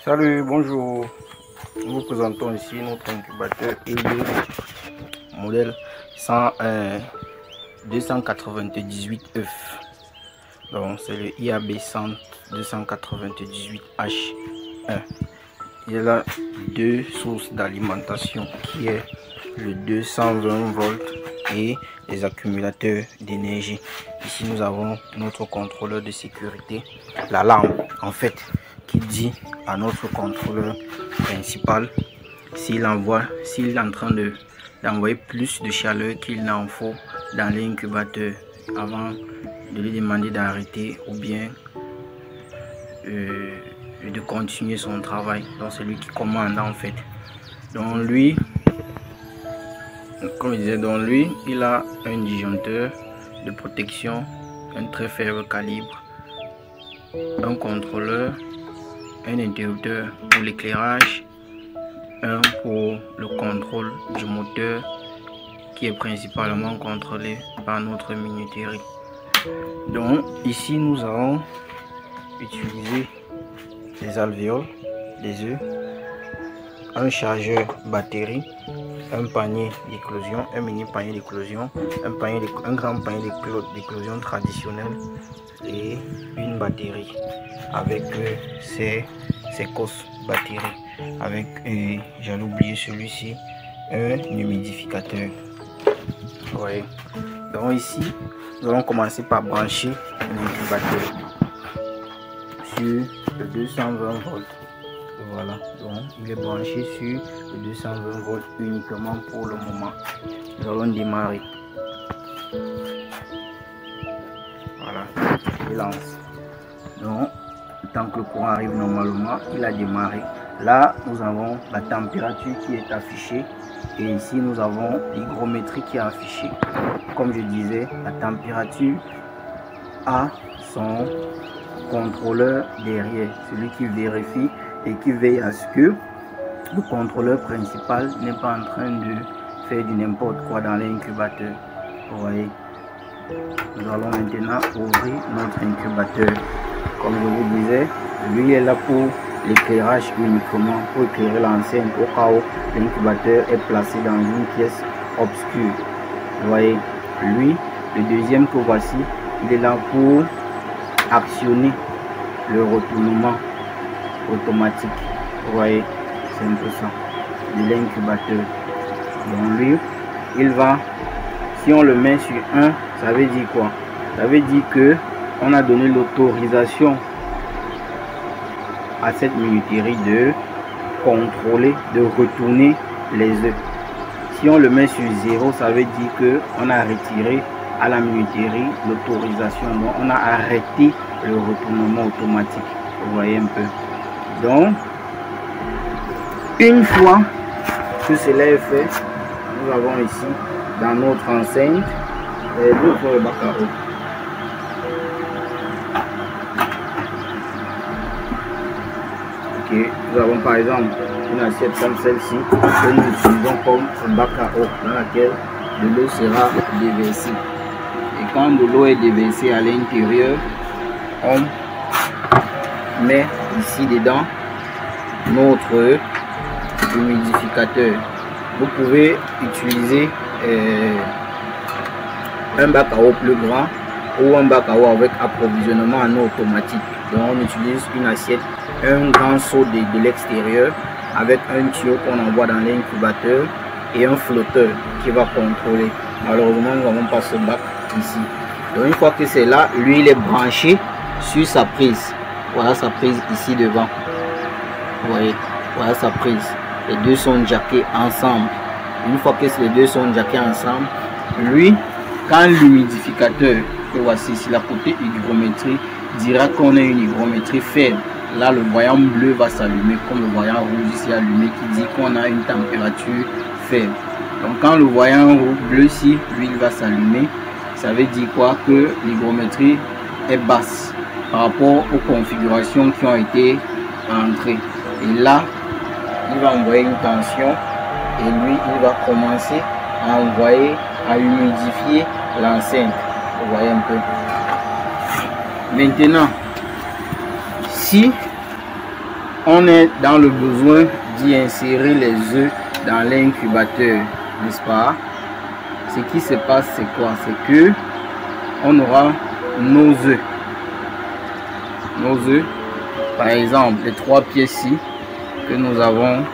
Salut, bonjour. Nous vous présentons ici notre incubateur Helios modèle 298 œufs. Donc c'est le IAB 298H1. Il y a là deux sources d'alimentation qui est le 220 volts et les accumulateurs d'énergie. Ici nous avons notre contrôleur de sécurité, l'alarme en fait, qui dit à notre contrôleur principal s'il est en train d'envoyer plus de chaleur qu'il n'en faut dans l'incubateur avant de lui demander d'arrêter ou bien de continuer son travail. Donc c'est lui qui commande en fait. Donc lui, comme je disais, donc lui il a un disjoncteur de protection, un très faible calibre, un contrôleur, un interrupteur pour l'éclairage, un pour le contrôle du moteur qui est principalement contrôlé par notre minuterie. Donc ici nous allons utiliser les alvéoles, des œufs, un chargeur batterie, un panier d'éclosion, un mini panier d'éclosion, un grand panier d'éclosion traditionnel et une batterie avec ses cosses batterie avec, j'allais oublier celui-ci, un humidificateur. Ouais. Donc ici nous allons commencer par brancher l'incubateur sur le 220 volts. Voilà, donc il est branché sur le 220 volts uniquement pour le moment. Nous allons démarrer. Voilà, il lance. Donc, tant que le courant arrive normalement, il a démarré. Là, nous avons la température qui est affichée et ici nous avons l'hygrométrie qui est affichée. Comme je disais, la température a son contrôleur derrière, celui qui vérifie et qui veille à ce que le contrôleur principal n'est pas en train de faire du n'importe quoi dans l'incubateur. Vous voyez, nous allons maintenant ouvrir notre incubateur. Comme je vous disais, lui est là pour l'éclairage uniquement, pour éclairer l'enceinte au cas où l'incubateur est placé dans une pièce obscure. Vous voyez, lui, le deuxième que voici, il est là pour actionner le retournement automatique. Vous voyez, c'est un peu ça de l'incubateur. Donc lui, il va, si on le met sur 1, ça veut dire quoi? Ça veut dire que on a donné l'autorisation à cette minuterie de contrôler, de retourner les œufs. Si on le met sur 0, ça veut dire que on a retiré à la minuterie l'autorisation. Donc on a arrêté le retournement automatique. Vous voyez un peu. Donc une fois que cela est fait, nous avons ici dans notre enceinte le bac à eau. Ok, nous avons par exemple une assiette comme celle-ci que nous utilisons comme un bac à eau dans laquelle de l'eau sera déversée. Et quand de l'eau est déversée à l'intérieur, on met ici dedans notre humidificateur. Vous pouvez utiliser un bac à eau plus grand ou un bac à eau avec approvisionnement en eau automatique. Donc on utilise une assiette, un grand seau de l'extérieur avec un tuyau qu'on envoie dans l'incubateur et un flotteur qui va contrôler. Malheureusement nous n'avons pas ce bac ici. Donc une fois que c'est là, lui il est branché sur sa prise. Voilà sa prise ici devant. Vous voyez, voilà sa prise. Les deux sont jackés ensemble. Une fois que les deux sont jackés ensemble, lui, quand l'humidificateur, que voici ici, la côté hygrométrie, dira qu'on a une hygrométrie faible, là le voyant bleu va s'allumer comme le voyant rouge ici allumé qui dit qu'on a une température faible. Donc quand le voyant bleu ici, lui, il va s'allumer, ça veut dire quoi? Que l'hygrométrie est basse par rapport aux configurations qui ont été entrées. Et là, il va envoyer une tension et lui, il va commencer à envoyer, à humidifier l'enceinte. Vous voyez un peu. Maintenant, si on est dans le besoin d'y insérer les œufs dans l'incubateur, n'est-ce pas? Ce qui se passe, c'est quoi? C'est que on aura nos œufs. Par exemple, les 3 pièces-ci que nous avons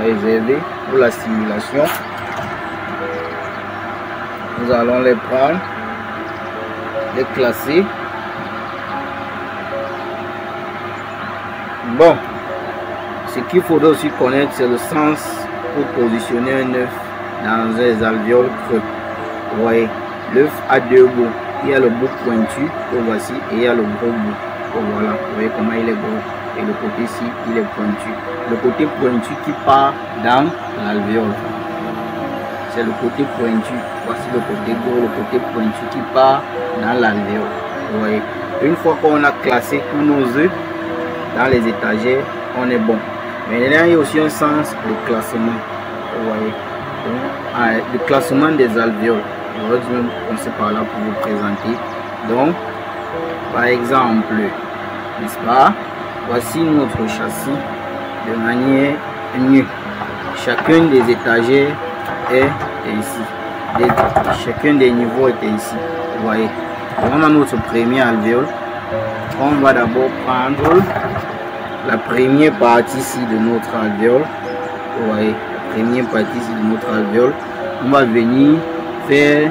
réservées pour la simulation. Nous allons les prendre, les classer. Bon, ce qu'il faudra aussi connaître, c'est le sens pour positionner un œuf dans un alvéole creux. Vous voyez, l'œuf a 2 bouts. Il y a le bout pointu, que voici, et il y a le gros bout. Voilà, vous voyez comment il est gros. Et le côté-ci, il est pointu. Le côté pointu qui part dans l'alvéole. C'est le côté pointu. Voici le côté gros, le côté pointu qui part dans l'alvéole. Vous voyez, une fois qu'on a classé tous nos œufs dans les étagères, on est bon. Maintenant, il y a aussi un sens de classement. Vous voyez, donc, le classement des alvéoles. Je vais commencer par là pour vous présenter. Donc, par exemple, n'est-ce pas? Voici notre châssis de manière nue. Chacun des étagères est ici. Chacun des niveaux est ici. Vous voyez. On a notre premier alvéole. On va d'abord prendre la première partie ici de notre alvéole. Vous voyez, la première partie ici de notre alvéole. On va venir faire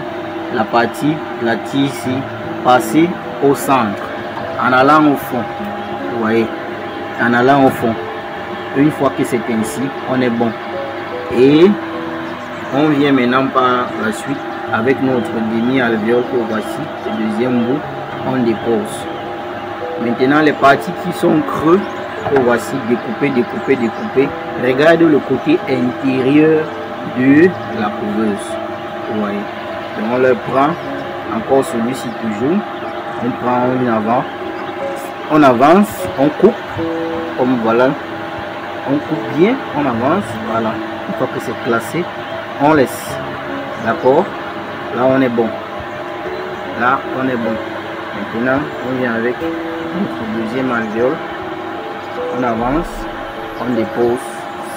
la partie, la tige ici, passer au centre, en allant au fond. Vous voyez, en allant au fond. Une fois que c'est ainsi, on est bon. Et on vient maintenant par la suite avec notre demi-alvéole que voici, le deuxième bout, on dépose. Maintenant, les parties qui sont creux, que voici, découpées. Regardez le côté intérieur de la couveuse. Vous voyez. Donc on le prend, encore celui-ci toujours. On prend on avance, on coupe, comme voilà. On coupe bien, on avance, voilà. Une fois que c'est classé, on laisse. D'accord? Là on est bon. Là on est bon. Maintenant on vient avec notre deuxième alvéole. On avance, on dépose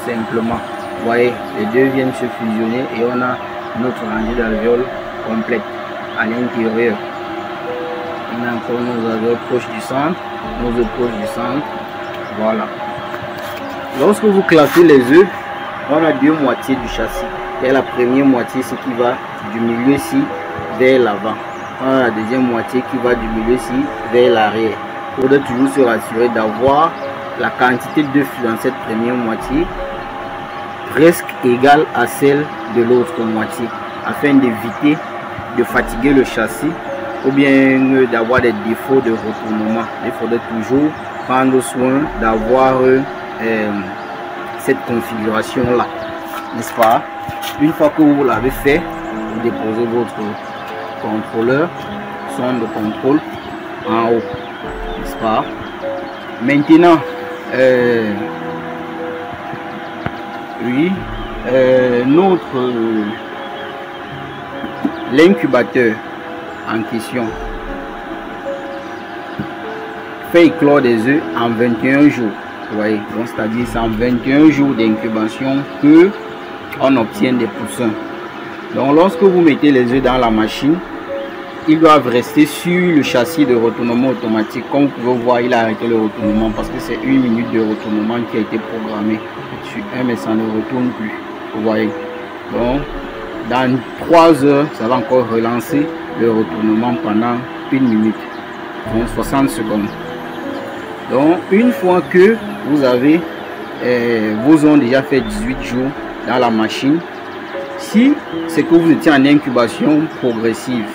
simplement. Vous voyez, les deux viennent se fusionner et on a notre rangée d'alvéoles complète à l'intérieur. On a encore nos alvéoles proches du centre, nos œufs proches du centre. Voilà. Lorsque vous classez les œufs, on a 2 moitiés du châssis. Et la première moitié, ce qui va du milieu ici vers l'avant. On a la deuxième moitié qui va du milieu ici vers l'arrière. Il faudra toujours se rassurer d'avoir la quantité d'œufs dans cette première moitié presque égale à celle de l'autre moitié, afin d'éviter de fatiguer le châssis ou bien d'avoir des défauts de retournement. Il faudrait toujours prendre soin d'avoir cette configuration là, n'est-ce pas? Une fois que vous l'avez fait, vous déposez votre contrôleur, sonde de contrôle en haut, n'est-ce pas? Maintenant, l'incubateur en question fait éclore des œufs en 21 jours. Vous voyez, c'est-à-dire c'est en 21 jours d'incubation que on obtient des poussins. Donc lorsque vous mettez les œufs dans la machine, ils doivent rester sur le châssis de retournement automatique. Comme vous pouvez voir, il a arrêté le retournement parce que c'est 1 minute de retournement qui a été programmé sur 1, mais ça ne retourne plus. Vous voyez. Donc dans 3 heures, ça va encore relancer le retournement pendant 1 minute, donc 60 secondes. Donc une fois que vous avez vous ont déjà fait 18 jours dans la machine, si c'est que vous étiez en incubation progressive,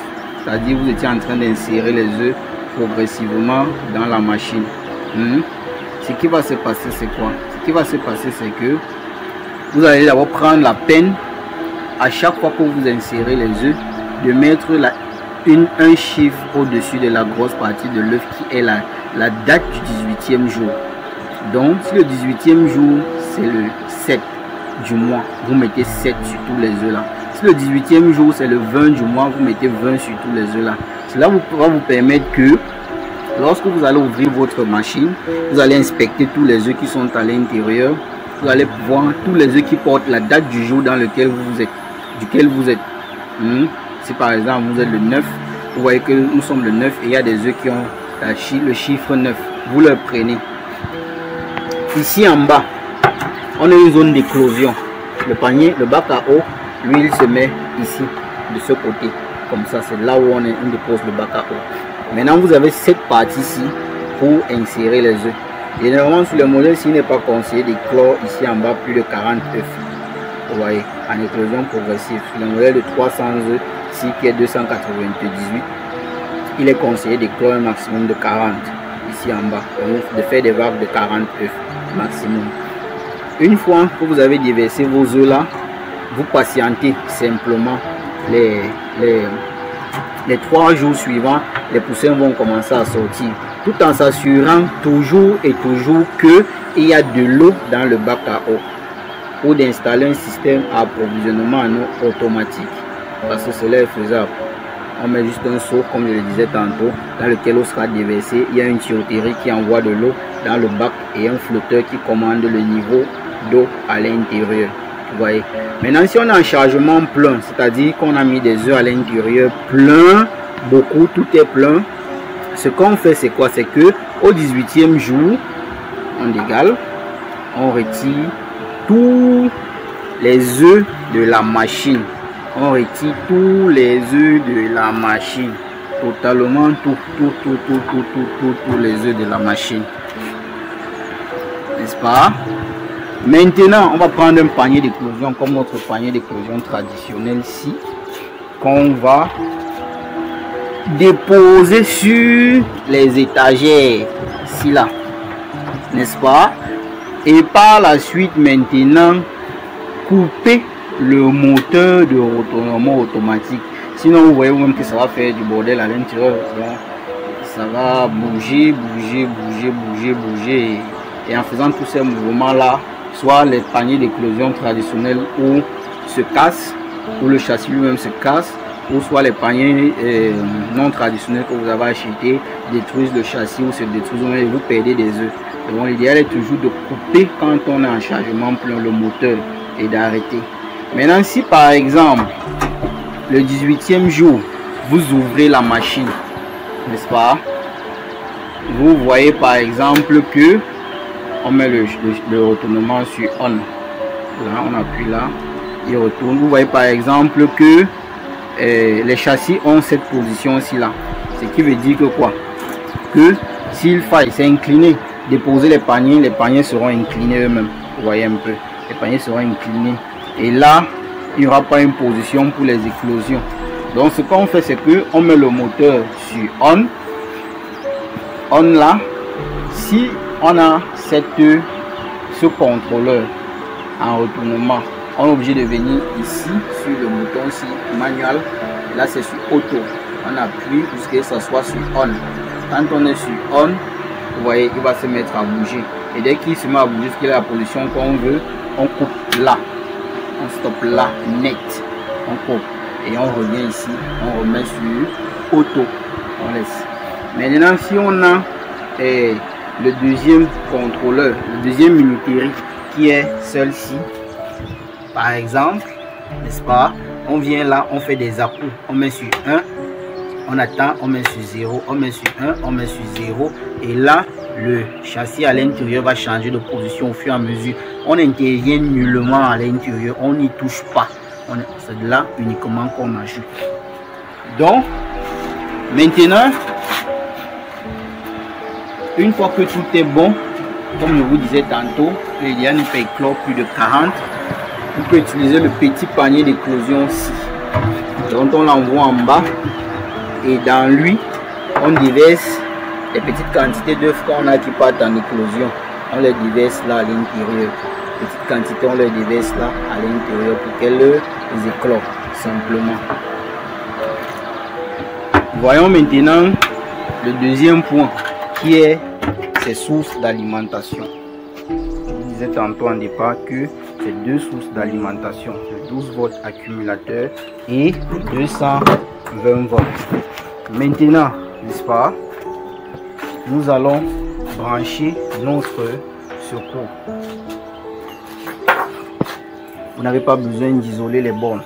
c'est-à-dire vous étiez en train d'insérer les œufs progressivement dans la machine, ce qui va se passer, c'est quoi? Ce qui va se passer, c'est que vous allez d'abord prendre la peine à chaque fois que vous insérez les œufs de mettre un chiffre au-dessus de la grosse partie de l'œuf qui est la date du 18e jour. Donc si le 18e jour c'est le 7 du mois, vous mettez 7 sur tous les œufs là. Si le 18e jour c'est le 20 du mois, vous mettez 20 sur tous les œufs là. Cela va vous permettre que Lorsque vous allez ouvrir votre machine, vous allez inspecter tous les œufs qui sont à l'intérieur. Vous allez voir tous les œufs qui portent la date du jour dans lequel vous êtes. Si par exemple vous êtes le 9, vous voyez que nous sommes le 9 et il y a des œufs qui ont le chiffre 9. Vous le prenez. Ici en bas, on a une zone d'éclosion. Le panier, le bac à eau, lui il se met ici, de ce côté. Comme ça, c'est là où on dépose le bac à eau. Maintenant, vous avez cette partie-ci pour insérer les œufs. Généralement, sur le modèle, s'il n'est pas conseillé d'éclore ici en bas plus de 40 œufs. Vous voyez, en éclosion progressive. Sur le modèle de 300 œufs, ici qui est 298, il est conseillé d'éclore un maximum de 40 ici en bas. Donc, de faire des vagues de 40 œufs maximum. Une fois que vous avez déversé vos œufs là, vous patientez simplement les 3 jours suivants, les poussins vont commencer à sortir, tout en s'assurant toujours et toujours qu'il y a de l'eau dans le bac à eau, ou d'installer un système d'approvisionnement en eau automatique, parce que cela est faisable. On met juste un seau, comme je le disais tantôt, dans lequel l'eau sera déversée. Il y a une tuyauterie qui envoie de l'eau dans le bac et un flotteur qui commande le niveau d'eau à l'intérieur. Vous voyez. Maintenant, si on a un chargement plein, c'est-à-dire qu'on a mis des œufs à l'intérieur plein, beaucoup, tout est plein, ce qu'on fait, c'est quoi? C'est que au 18e jour, on dégale, on retire tous les œufs de la machine. On retire tous les œufs de la machine. Totalement tous les œufs de la machine. N'est-ce pas? Maintenant, on va prendre un panier d'éclosion comme notre panier d'éclosion traditionnel ici, qu'on va déposer sur les étagères ici là, n'est-ce pas? Et par la suite maintenant couper le moteur de retournement automatique. Sinon vous voyez même que ça va faire du bordel à l'intérieur. Ça va bouger. Et en faisant tous ces mouvements là, soit les paniers d'éclosion traditionnels ou se cassent, ou le châssis lui-même se casse, ou soit les paniers non traditionnels que vous avez achetés détruisent le châssis ou se détruisent et vous perdez des œufs. Donc l'idéal est toujours de couper quand on est en chargement plein le moteur et d'arrêter. Maintenant, si par exemple le 18e jour vous ouvrez la machine, n'est-ce pas, vous voyez par exemple que on met le retournement sur on. Là, on appuie là, il retourne. Vous voyez par exemple que les châssis ont cette position-ci là. Ce qui veut dire que quoi? Que s'il faille, c'est incliné. Déposer les paniers seront inclinés eux-mêmes. Vous voyez un peu, les paniers seront inclinés. Et là, il n'y aura pas une position pour les éclosions. Donc ce qu'on fait, c'est que on met le moteur sur on. On là, si on a ce contrôleur en retournement, on est obligé de venir ici sur le bouton ici, manuel. Là c'est sur auto. On appuie jusqu'à ce que ça soit sur on. Quand on est sur on, vous voyez, il va se mettre à bouger. Et dès qu'il se met à bouger jusqu'à la position qu'on veut, on coupe là. On stoppe là, net. On coupe. Et on revient ici, on remet sur auto. On laisse. Maintenant, si on a le deuxième contrôleur, le deuxième minuterie qui est celle-ci, par exemple, n'est-ce pas, on vient là, on fait des appuis, on met sur 1, on attend, on met sur 0, on met sur 1, on met sur 0, et là, le châssis à l'intérieur va changer de position au fur et à mesure. On n'intervient nullement à l'intérieur, on n'y touche pas. C'est là uniquement qu'on ajoute. Donc, maintenant, une fois que tout est bon, comme je vous disais tantôt, l'idéal ne peut éclore plus de 40. Vous pouvez utiliser le petit panier d'éclosion ici. Donc on l'envoie en bas et dans lui, on déverse les petites quantités d'œufs qu'on a qui partent en éclosion. On les déverse là à l'intérieur. Petites quantités, on les déverse là à l'intérieur pour qu'elles éclorent simplement. Voyons maintenant le deuxième point qui est ces sources d'alimentation. Je vous disais tantôt en départ que c'est deux sources d'alimentation, le 12 volts accumulateur et 220 volts. Maintenant, n'est-ce pas, nous allons brancher notre secours. Vous n'avez pas besoin d'isoler les bornes.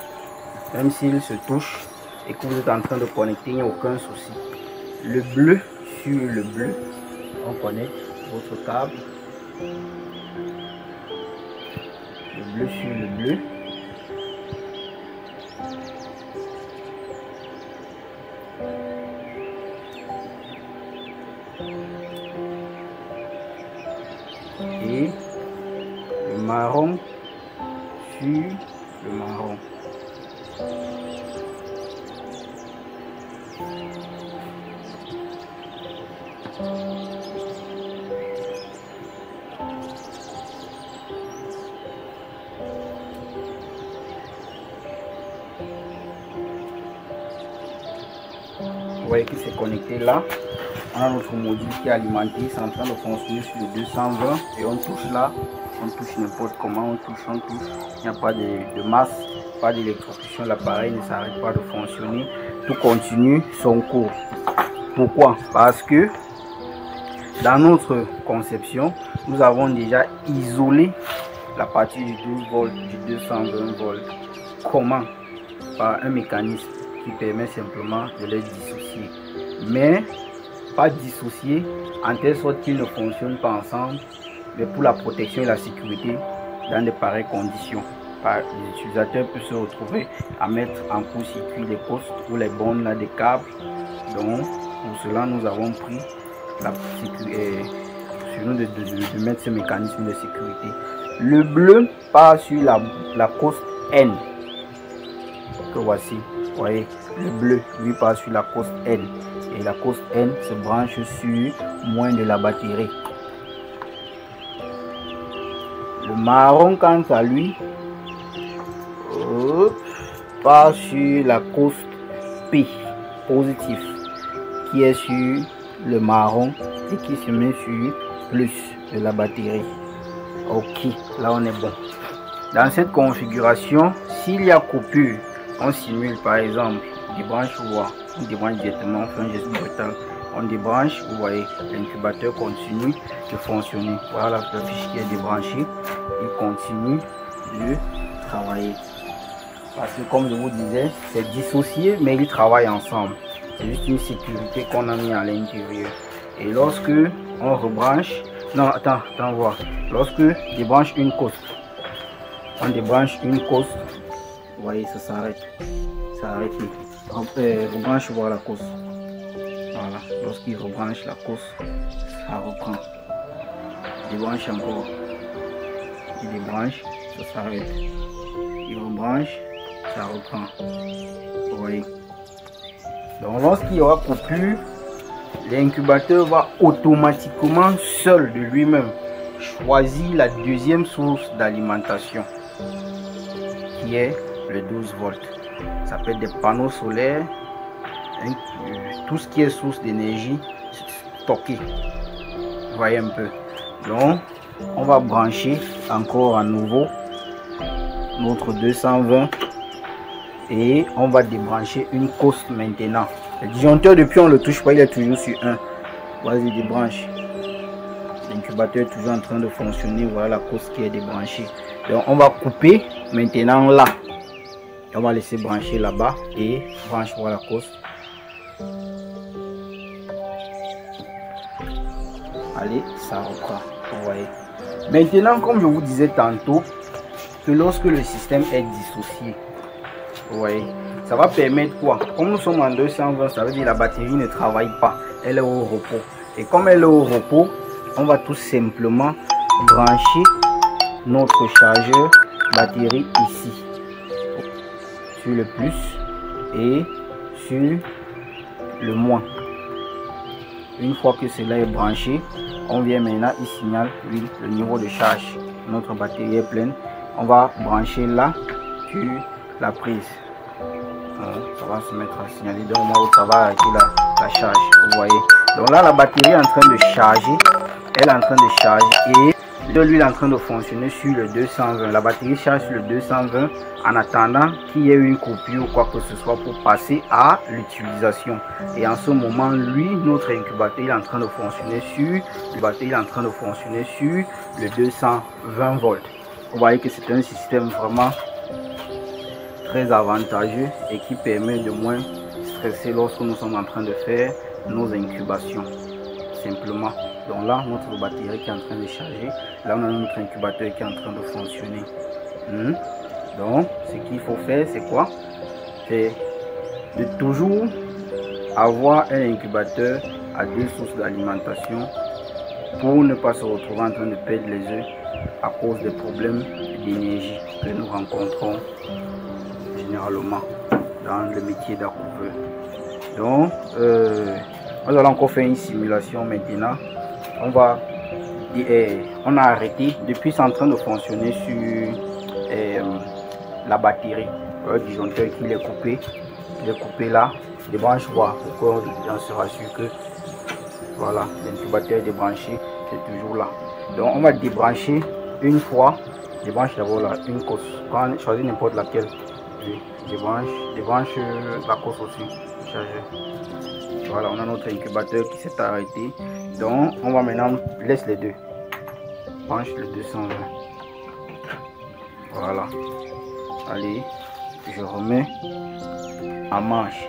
Même s'ils se touchent et que vous êtes en train de connecter, il n'y a aucun souci. Le bleu sur le bleu, on connecte votre câble. Le bleu sur le bleu. Et le marron sur le marron. Vous voyez qu'il s'est connecté là. On a notre module qui est alimenté, c'est en train de fonctionner sur le 220 et on touche là, on touche n'importe comment, on touche, il n'y a pas de masse, pas d'électrocution, l'appareil ne s'arrête pas de fonctionner, tout continue son cours. Pourquoi? Parce que dans notre conception, nous avons déjà isolé la partie du 12 volts, du 220 volts. Comment? Par un mécanisme qui permet simplement de les dissocier. Mais pas dissocier en telle sorte qu'ils ne fonctionnent pas ensemble, mais pour la protection et la sécurité dans de pareilles conditions. Les utilisateurs peuvent se retrouver à mettre en court-circuit les postes ou les bornes là des câbles. Donc pour cela nous avons pris la sécurité sur nous de mettre ce mécanisme de sécurité. Le bleu part sur la coste N que voici. Vous voyez, le bleu lui part sur la coste N. Et la coste N se branche sur moins de la batterie. Le marron quant à lui part sur la coste P positif qui est sur le marron et qui se met sur plus de la batterie. Ok, là on est bon. Dans cette configuration, s'il y a coupure, on simule par exemple des branches, on débranche directement, on fait un geste brutal, on débranche, vous voyez, l'incubateur continue de fonctionner. Voilà la fiche qui est débranchée, il continue de travailler. Parce que comme je vous disais, c'est dissocié, mais ils travaillent ensemble. C'est juste une sécurité qu'on a mis à l'intérieur. Et lorsque on rebranche, non, attends, voir. Lorsque on débranche une coste, on débranche une coste, vous voyez, ça s'arrête. Ça arrête. Rebranche voir la coste. Voilà, lorsqu'il rebranche la coste, ça reprend. Il débranche encore. Il débranche, ça s'arrête. Il rebranche, ça reprend. Vous voyez. Donc lorsqu'il y aura coupure, l'incubateur va automatiquement seul de lui-même choisir la deuxième source d'alimentation qui est le 12 volts. Ça peut être des panneaux solaires, tout ce qui est source d'énergie stockée. Vous voyez un peu. Donc on va brancher encore à nouveau notre 220 et on va débrancher une coste maintenant. Le disjoncteur depuis on le touche pas, il est toujours sur 1. Vas-y, débranche. L'incubateur est toujours en train de fonctionner. Voilà la coste qui est débranchée. Donc on va couper maintenant là. On va laisser brancher là-bas et branche pour la coste. Allez, ça reprend. Vous voyez. Maintenant, comme je vous disais tantôt, que lorsque le système est dissocié, vous voyez, ça va permettre quoi? Comme nous sommes en 220, ça veut dire que la batterie ne travaille pas. Elle est au repos. Et comme elle est au repos, on va tout simplement brancher notre chargeur batterie ici. Sur le plus et sur le moins. Une fois que cela est branché, on vient maintenant, il signale le niveau de charge. Notre batterie est pleine. On va brancher là sur la prise. Ça va se mettre à signaler donc au moment où ça va arrêter la charge. Vous voyez. Donc là la batterie est en train de charger. Elle est en train de charger et lui, il est en train de fonctionner sur le 220. La batterie charge sur le 220 en attendant qu'il y ait une coupure ou quoi que ce soit pour passer à l'utilisation. Et en ce moment, lui, notre incubateur, il est en train de fonctionner sur le batterie, il est en train de fonctionner sur le 220 volts. Vous voyez que c'est un système vraiment très avantageux et qui permet de moins stresser lorsque nous sommes en train de faire nos incubations. Simplement. Donc là, notre batterie qui est en train de charger. Là, on a notre incubateur qui est en train de fonctionner. Donc, ce qu'il faut faire, c'est quoi? C'est de toujours avoir un incubateur à 2 sources d'alimentation pour ne pas se retrouver en train de perdre les œufs à cause des problèmes d'énergie que nous rencontrons généralement dans le métier d'accouveur. Donc, nous allons encore faire une simulation maintenant. On a arrêté. Depuis, c'est en train de fonctionner sur la batterie. Le disjoncteur qui est coupé. Il est coupé là. Les branches droites. Pour qu'on se rassure que voilà, l'incubateur est débranché. C'est toujours là. Donc, on va débrancher une fois. Débranche d'abord là, une cosse. Quand on choisit n'importe laquelle. Débranche la cosse aussi. Charger. Voilà, on a notre incubateur qui s'est arrêté. Donc, on va maintenant laisse les deux. Branche le 220. Voilà. Allez, je remets en marche.